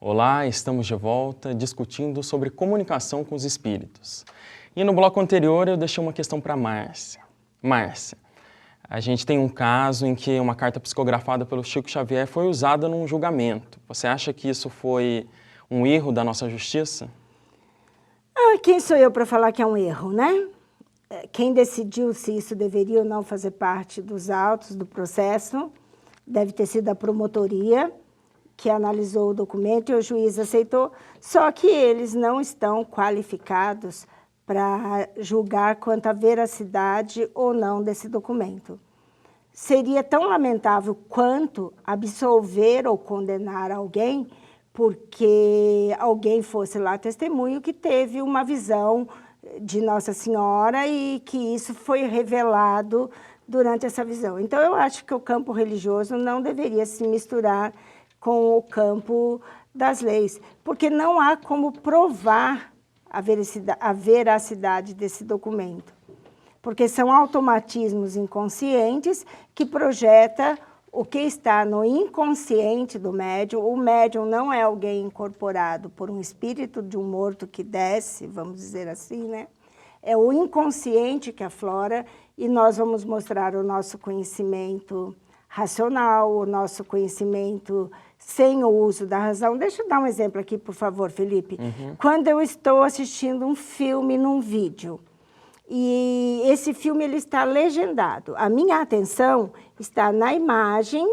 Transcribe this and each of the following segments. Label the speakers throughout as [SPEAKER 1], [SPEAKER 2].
[SPEAKER 1] Olá, estamos de volta discutindo sobre comunicação com os espíritos. E no bloco anterior eu deixei uma questão para Márcia. Márcia, a gente tem um caso em que uma carta psicografada pelo Chico Xavier foi usada num julgamento. Você acha que isso foi um erro da nossa justiça?
[SPEAKER 2] Quem sou eu para falar que é um erro, né? Quem decidiu se isso deveria ou não fazer parte dos autos do processo deve ter sido a promotoria, que analisou o documento e o juiz aceitou, só que eles não estão qualificados para julgar quanto à veracidade ou não desse documento. Seria tão lamentável quanto absolver ou condenar alguém porque alguém fosse lá testemunho que teve uma visão de Nossa Senhora e que isso foi revelado durante essa visão. Então, eu acho que o campo religioso não deveria se misturar com o campo das leis, porque não há como provar a veracidade desse documento, porque são automatismos inconscientes que projetam o que está no inconsciente do médium. O médium não é alguém incorporado por um espírito de um morto que desce, vamos dizer assim, né? É o inconsciente que aflora e nós vamos mostrar o nosso conhecimento racional, o nosso conhecimento sem o uso da razão. Deixa eu dar um exemplo aqui, por favor, Felipe. Quando eu estou assistindo um filme num vídeo, e esse filme ele está legendado, a minha atenção está na imagem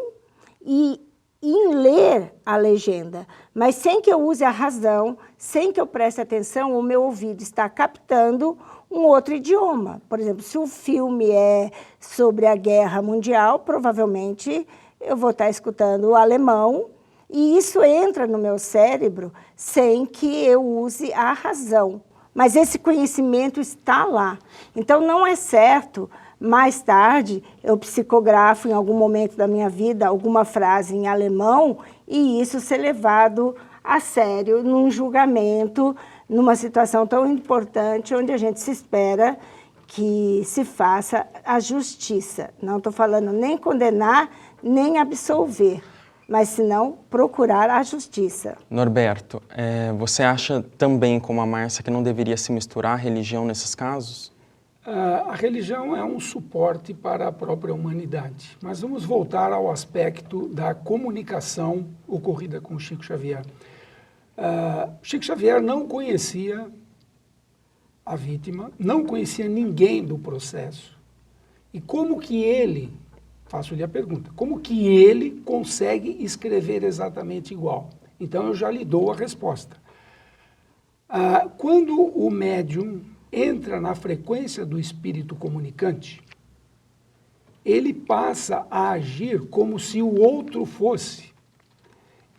[SPEAKER 2] e em ler a legenda, mas sem que eu use a razão, sem que eu preste atenção, o meu ouvido está captando um outro idioma. Por exemplo, se o filme é sobre a Guerra Mundial, provavelmente eu vou estar escutando o alemão, e isso entra no meu cérebro sem que eu use a razão. Mas esse conhecimento está lá. Então, não é certo, mais tarde, eu psicografo em algum momento da minha vida alguma frase em alemão e isso ser levado a sério num julgamento, numa situação tão importante, onde a gente se espera que se faça a justiça. Não estou falando nem condenar, nem absolver, mas senão procurar a justiça.
[SPEAKER 1] Norberto, você acha também, como a Márcia, que não deveria se misturar a religião nesses casos?
[SPEAKER 3] A religião é um suporte para a própria humanidade, mas vamos voltar ao aspecto da comunicação ocorrida com Chico Xavier. Chico Xavier não conhecia a vítima, não conhecia ninguém do processo. E como que ele, faço-lhe a pergunta, como que ele consegue escrever exatamente igual? Então eu já lhe dou a resposta. Quando o médium entra na frequência do espírito comunicante, ele passa a agir como se o outro fosse,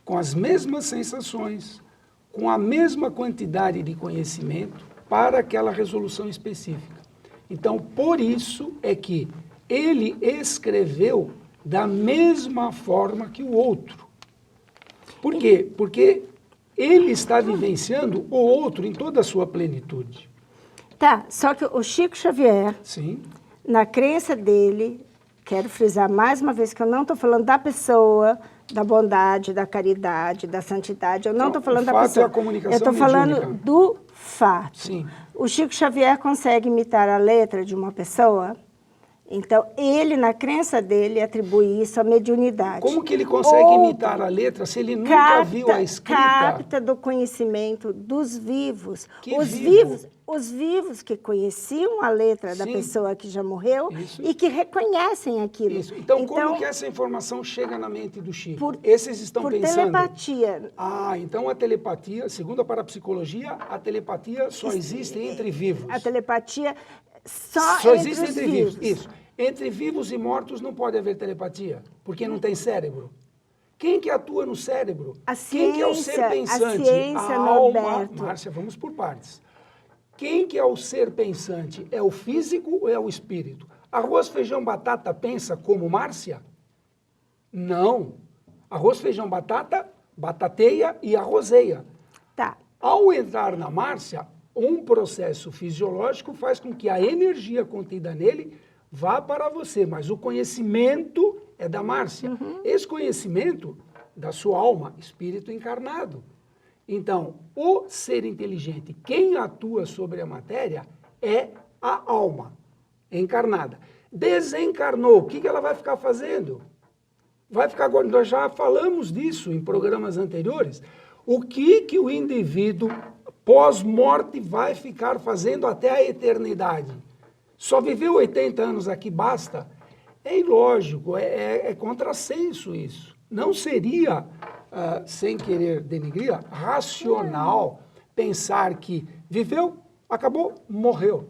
[SPEAKER 3] com as mesmas sensações, com a mesma quantidade de conhecimento para aquela resolução específica. Então, por isso é que ele escreveu da mesma forma que o outro. Por quê? Porque ele está vivenciando o outro em toda a sua plenitude.
[SPEAKER 2] Tá, só que o Chico Xavier,
[SPEAKER 3] Sim.
[SPEAKER 2] na crença dele, quero frisar mais uma vez que eu não estou falando da pessoa, da bondade, da caridade, da santidade, eu não estou falando da pessoa.
[SPEAKER 3] O fato é a comunicação
[SPEAKER 2] eu estou falando do fato.
[SPEAKER 3] Sim.
[SPEAKER 2] O Chico Xavier consegue imitar a letra de uma pessoa? Então, ele, na crença dele, atribui isso à mediunidade.
[SPEAKER 3] Como que ele consegue imitar a letra se ele nunca viu a escrita?
[SPEAKER 2] Capta do conhecimento dos vivos. Os vivos que conheciam a letra da pessoa que já morreu e que reconhecem aquilo.
[SPEAKER 3] Isso. Então, como que essa informação chega na mente do Chico? Esses estão pensando...
[SPEAKER 2] Por telepatia.
[SPEAKER 3] Então a telepatia, segundo a parapsicologia, a telepatia só existe entre vivos.
[SPEAKER 2] A telepatia só
[SPEAKER 3] existe entre vivos. Isso. Entre vivos e mortos não pode haver telepatia, porque não tem cérebro. Quem que atua no cérebro? Quem que é o ser pensante?
[SPEAKER 2] A alma.
[SPEAKER 3] Márcia, vamos por partes. Quem que é o ser pensante? É o físico ou é o espírito? Arroz, feijão, batata pensa como Márcia? Não. Arroz, feijão, batata, batateia e arrozeia.
[SPEAKER 2] Tá.
[SPEAKER 3] Ao entrar na Márcia, um processo fisiológico faz com que a energia contida nele vá para você, mas o conhecimento é da Márcia. Esse conhecimento da sua alma, espírito encarnado. Então, o ser inteligente, quem atua sobre a matéria é a alma encarnada. Desencarnou, o que ela vai ficar fazendo? Vai ficar, nós já falamos disso em programas anteriores. O que o indivíduo pós-morte vai ficar fazendo até a eternidade? Só viveu 80 anos aqui, basta? É ilógico, é contrassenso isso. Não seria, sem querer denigrir, racional pensar que viveu, acabou, morreu.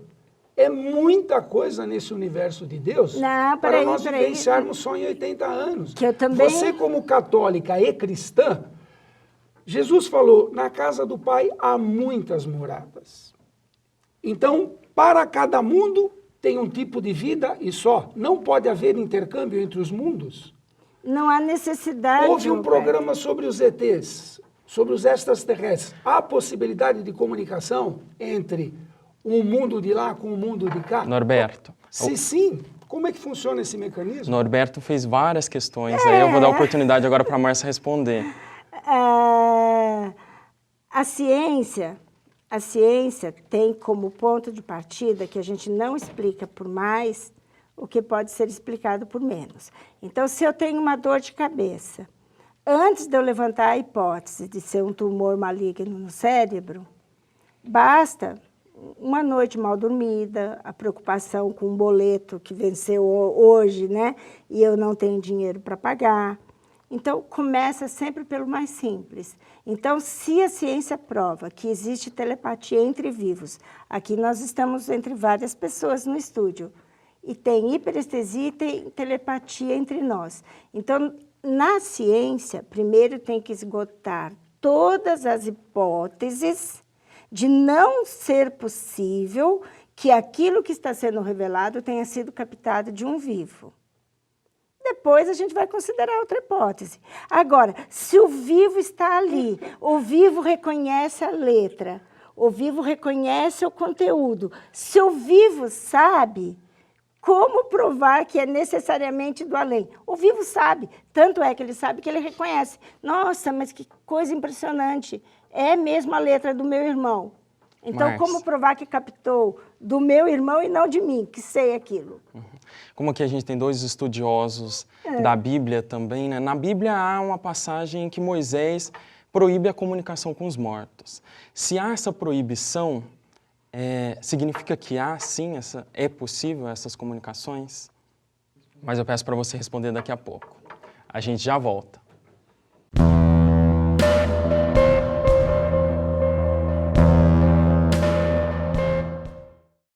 [SPEAKER 3] É muita coisa nesse universo de Deus para nós vivenciarmos só em 80 anos.
[SPEAKER 2] Que eu também...
[SPEAKER 3] Você, como católica e cristã, Jesus falou, na casa do Pai há muitas moradas. Então, para cada mundo tem um tipo de vida e só. Não pode haver intercâmbio entre os mundos.
[SPEAKER 2] Não há necessidade.
[SPEAKER 3] Houve um programa sobre os ETs, sobre os extraterrestres. Há possibilidade de comunicação entre um mundo de lá com o mundo de cá?
[SPEAKER 1] Norberto.
[SPEAKER 3] Se sim, como é que funciona esse mecanismo?
[SPEAKER 1] Norberto fez várias questões, aí eu vou dar a oportunidade agora para a Márcia responder.
[SPEAKER 2] A ciência tem como ponto de partida que a gente não explica por mais o que pode ser explicado por menos. Então, se eu tenho uma dor de cabeça, antes de eu levantar a hipótese de ser um tumor maligno no cérebro, basta uma noite mal dormida, a preocupação com um boleto que venceu hoje, né? E eu não tenho dinheiro para pagar. Então, começa sempre pelo mais simples. Então, se a ciência prova que existe telepatia entre vivos, aqui nós estamos entre várias pessoas no estúdio, e tem hiperestesia e tem telepatia entre nós. Então, na ciência, primeiro tem que esgotar todas as hipóteses de não ser possível que aquilo que está sendo revelado tenha sido captado de um vivo. Depois a gente vai considerar outra hipótese. Agora, se o vivo está ali, o vivo reconhece a letra, o vivo reconhece o conteúdo, se o vivo sabe, como provar que é necessariamente do além? O vivo sabe, tanto é que ele sabe que ele reconhece. Nossa, mas que coisa impressionante, é mesmo a letra do meu irmão. Então, como provar que captou do meu irmão e não de mim, que sei aquilo?
[SPEAKER 1] Como aqui a gente tem dois estudiosos da Bíblia também, né? Na Bíblia há uma passagem em que Moisés proíbe a comunicação com os mortos. Se há essa proibição, significa que há, sim, é possível essas comunicações? Mas eu peço para você responder daqui a pouco. A gente já volta.